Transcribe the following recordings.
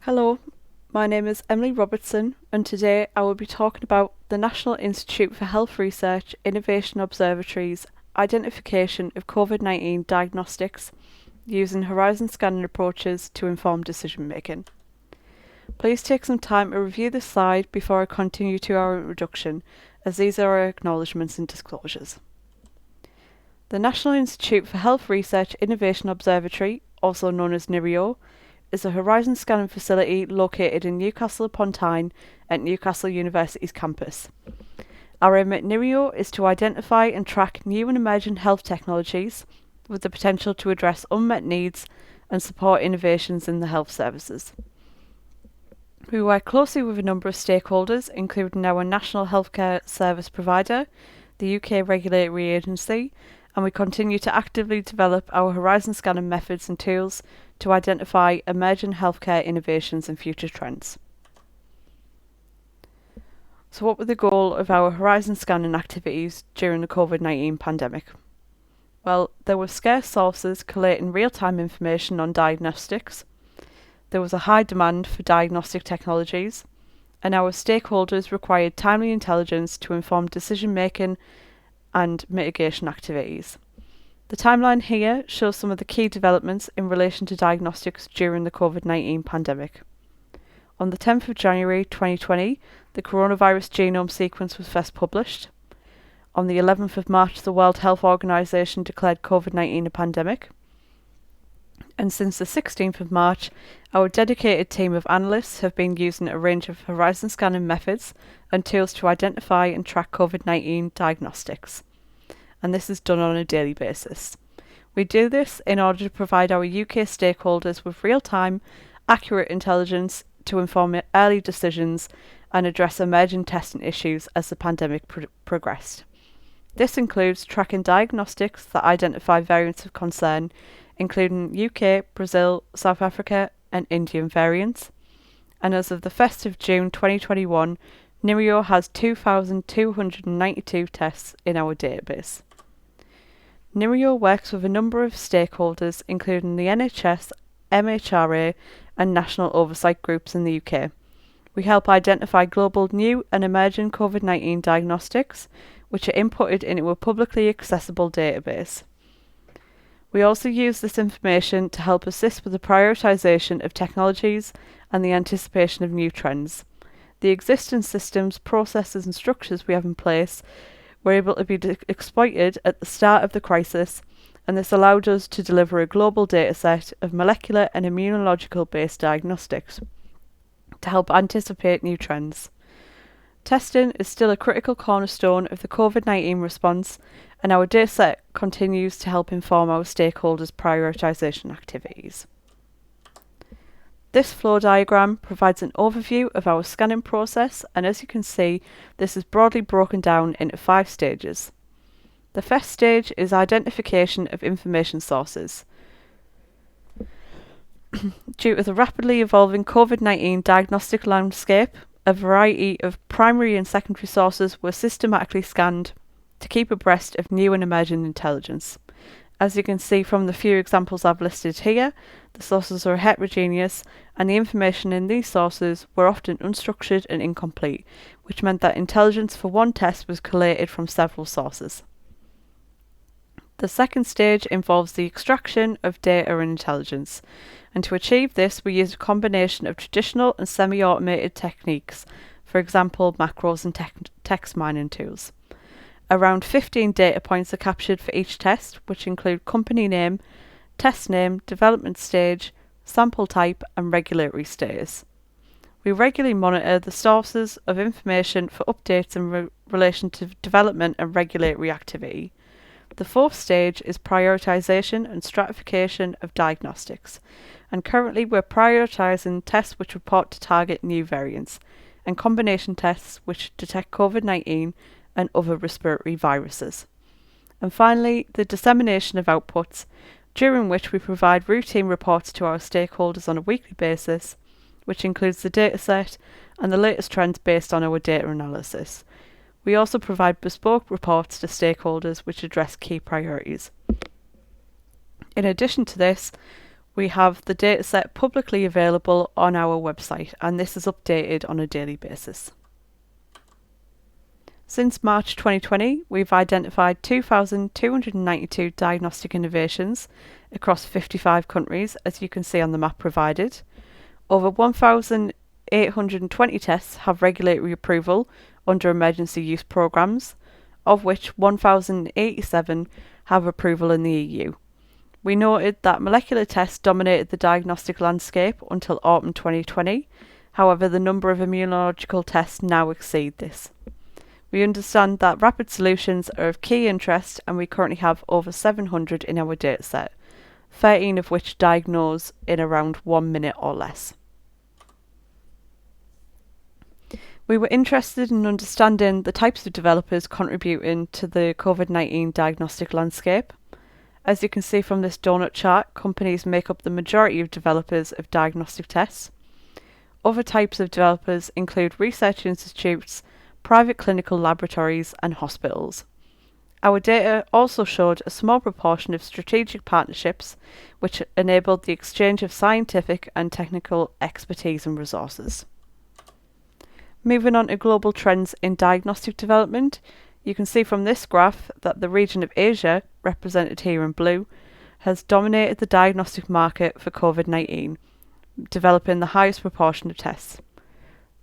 Hello, my name is Emily Robertson, and today I will be talking about the National Institute for Health Research Innovation Observatory's identification of COVID-19 diagnostics using horizon scanning approaches to inform decision making. Please take some time to review this slide before I continue to our introduction, as these are our acknowledgements and disclosures. The National Institute for Health Research Innovation Observatory, also known as NIHRIO, is a horizon scanning facility located in Newcastle upon Tyne at Newcastle University's campus. Our aim at NIHRIO is to identify and track new and emerging health technologies with the potential to address unmet needs and support innovations in the health services. We work closely with a number of stakeholders, including our national healthcare service provider, the UK Regulatory Agency, and we continue to actively develop our horizon scanning methods and tools to identify emerging healthcare innovations and future trends. So what were the goal of our horizon scanning activities during the COVID-19 pandemic? Well, there were scarce sources collating real-time information on diagnostics, there was a high demand for diagnostic technologies, and our stakeholders required timely intelligence to inform decision-making and mitigation activities. The timeline here shows some of the key developments in relation to diagnostics during the COVID-19 pandemic. On the 10th of January 2020, the coronavirus genome sequence was first published. On the 11th of March, the World Health Organization declared COVID-19 a pandemic. And since the 16th of March, our dedicated team of analysts have been using a range of horizon scanning methods and tools to identify and track COVID-19 diagnostics. And this is done on a daily basis. We do this in order to provide our UK stakeholders with real-time, accurate intelligence to inform early decisions and address emerging testing issues as the pandemic progressed. This includes tracking diagnostics that identify variants of concern, including UK, Brazil, South Africa and Indian variants. And as of the 1st of June 2021, NIHRIO has 2,292 tests in our database. NIHRIO works with a number of stakeholders, including the NHS, MHRA and national oversight groups in the UK. We help identify global new and emerging COVID-19 diagnostics, which are inputted into a publicly accessible database. We also use this information to help assist with the prioritisation of technologies and the anticipation of new trends. The existing systems, processes and structures we have in place were able to be exploited at the start of the crisis, and this allowed us to deliver a global dataset of molecular and immunological based diagnostics to help anticipate new trends. Testing is still a critical cornerstone of the COVID-19 response, and our dataset continues to help inform our stakeholders' prioritisation activities. This flow diagram provides an overview of our scanning process, and as you can see, this is broadly broken down into 5 stages. The first stage is identification of information sources. Due to the rapidly evolving COVID-19 diagnostic landscape, a variety of primary and secondary sources were systematically scanned to keep abreast of new and emerging intelligence. As you can see from the few examples I've listed here, the sources are heterogeneous, and the information in these sources were often unstructured and incomplete, which meant that intelligence for one test was collated from several sources. The second stage involves the extraction of data and intelligence, and to achieve this we use a combination of traditional and semi-automated techniques, for example macros and text mining tools. Around 15 data points are captured for each test, which include company name, test name, development stage, sample type and regulatory status. We regularly monitor the sources of information for updates in relation to development and regulatory activity. The fourth stage is prioritisation and stratification of diagnostics, and currently we're prioritising tests which report to target new variants, and combination tests which detect COVID-19 and other respiratory viruses. And finally, the dissemination of outputs, during which we provide routine reports to our stakeholders on a weekly basis, which includes the dataset and the latest trends based on our data analysis. We also provide bespoke reports to stakeholders which address key priorities. In addition to this, We have the dataset publicly available on our website, and this is updated on a daily basis. Since March 2020, we've identified 2,292 diagnostic innovations across 55 countries, as you can see on the map provided. Over 1,820 tests have regulatory approval under emergency use programmes, of which 1,087 have approval in the EU. We noted that molecular tests dominated the diagnostic landscape until autumn 2020. However, the number of immunological tests now exceed this. We understand that rapid solutions are of key interest, and we currently have over 700 in our dataset, 13 of which diagnose in around 1 minute or less. We were interested in understanding the types of developers contributing to the COVID-19 diagnostic landscape. As you can see from this donut chart, companies make up the majority of developers of diagnostic tests. Other types of developers include research institutes, private clinical laboratories, and hospitals. Our data also showed a small proportion of strategic partnerships, which enabled the exchange of scientific and technical expertise and resources. Moving on to global trends in diagnostic development, you can see from this graph that the region of Asia, represented here in blue, has dominated the diagnostic market for COVID-19, developing the highest proportion of tests.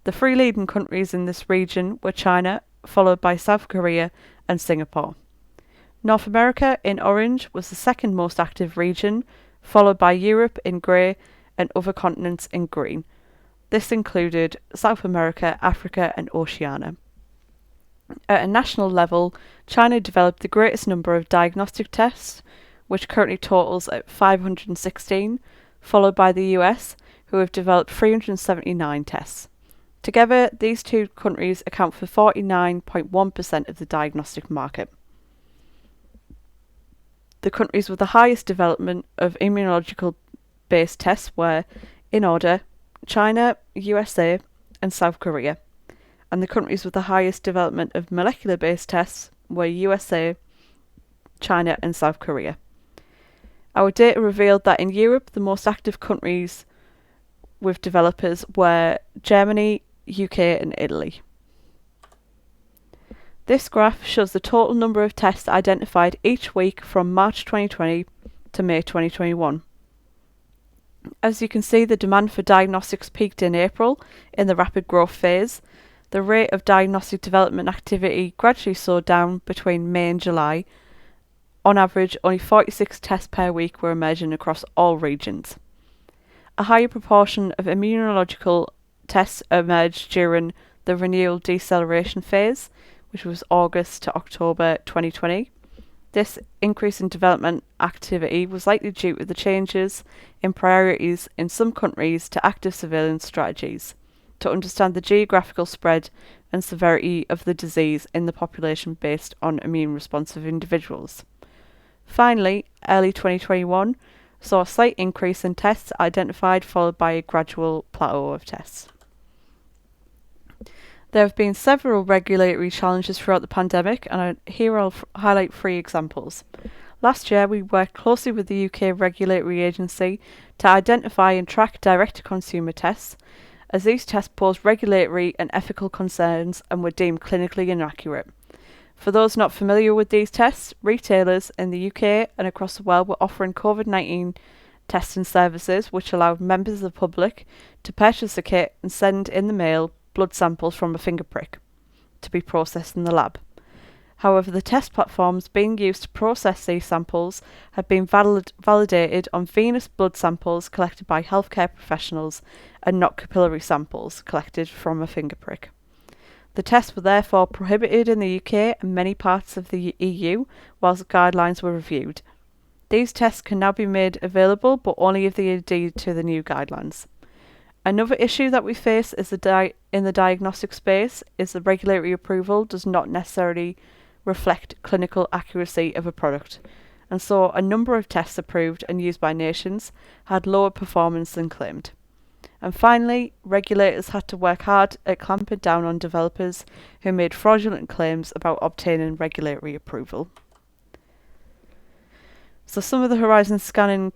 The three leading countries in this region were China, followed by South Korea and Singapore. North America, in orange, was the second most active region, followed by Europe in grey and other continents in green. This included South America, Africa and Oceania. At a national level, China developed the greatest number of diagnostic tests, which currently totals at 516, followed by the US, who have developed 379 tests. Together, these two countries account for 49.1% of the diagnostic market. The countries with the highest development of immunological-based tests were, in order, China, USA, and South Korea. And the countries with the highest development of molecular-based tests were USA, China, and South Korea. Our data revealed that in Europe, the most active countries with developers were Germany, UK and Italy. This graph shows the total number of tests identified each week from March 2020 to May 2021. As you can see, the demand for diagnostics peaked in April in the rapid growth phase. The rate of diagnostic development activity gradually slowed down between May and July. On average, only 46 tests per week were emerging across all regions. A higher proportion of immunological tests emerged during the renewal deceleration phase, which was August to October 2020. This increase in development activity was likely due to the changes in priorities in some countries to active surveillance strategies to understand the geographical spread and severity of the disease in the population based on immune responsive individuals. Finally, early 2021 saw a slight increase in tests identified, followed by a gradual plateau of tests. There have been several regulatory challenges throughout the pandemic, and here I'll highlight 3 examples. Last year, we worked closely with the UK regulatory agency to identify and track direct-to-consumer tests, as these tests posed regulatory and ethical concerns and were deemed clinically inaccurate. For those not familiar with these tests, retailers in the UK and across the world were offering COVID-19 testing services which allowed members of the public to purchase a kit and send in the mail blood samples from a finger prick to be processed in the lab. However, the test platforms being used to process these samples have been validated on venous blood samples collected by healthcare professionals and not capillary samples collected from a finger prick. The tests were therefore prohibited in the UK and many parts of the EU whilst guidelines were reviewed. These tests can now be made available, but only if they adhere to the new guidelines. Another issue that we face is in the diagnostic space is the regulatory approval does not necessarily reflect clinical accuracy of a product, and so a number of tests approved and used by nations had lower performance than claimed. And finally, regulators had to work hard at clamping down on developers who made fraudulent claims about obtaining regulatory approval. So some of the Horizon scanning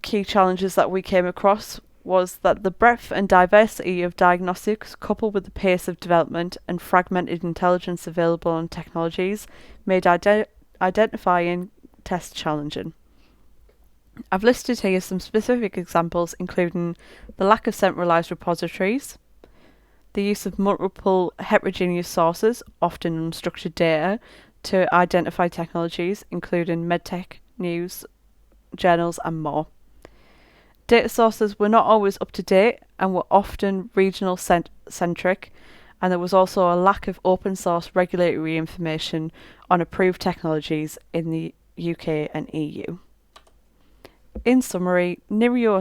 key challenges that we came across was that the breadth and diversity of diagnostics, coupled with the pace of development and fragmented intelligence available on technologies, made identifying tests challenging. I've listed here some specific examples, including the lack of centralised repositories, the use of multiple heterogeneous sources, often unstructured data, to identify technologies, including medtech, news, journals, and more. Data sources were not always up to date and were often regional centric, and there was also a lack of open source regulatory information on approved technologies in the UK and EU. In summary, NIHRIO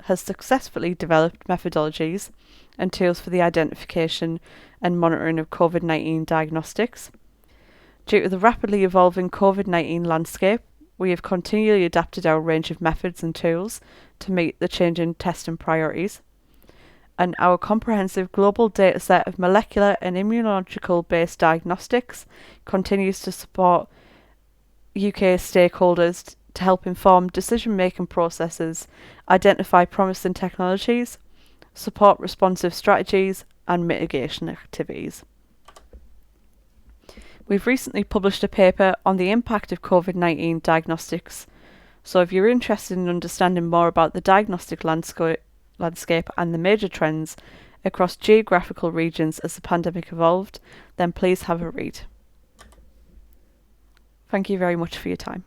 has successfully developed methodologies and tools for the identification and monitoring of COVID-19 diagnostics. Due to the rapidly evolving COVID-19 landscape, we have continually adapted our range of methods and tools to meet the changing testing priorities, and our comprehensive global dataset of molecular and immunological-based diagnostics continues to support UK stakeholders to help inform decision-making processes, identify promising technologies, support responsive strategies, and mitigation activities. We've recently published a paper on the impact of COVID-19 diagnostics, so if you're interested in understanding more about the diagnostic landscape and the major trends across geographical regions as the pandemic evolved, then please have a read. Thank you very much for your time.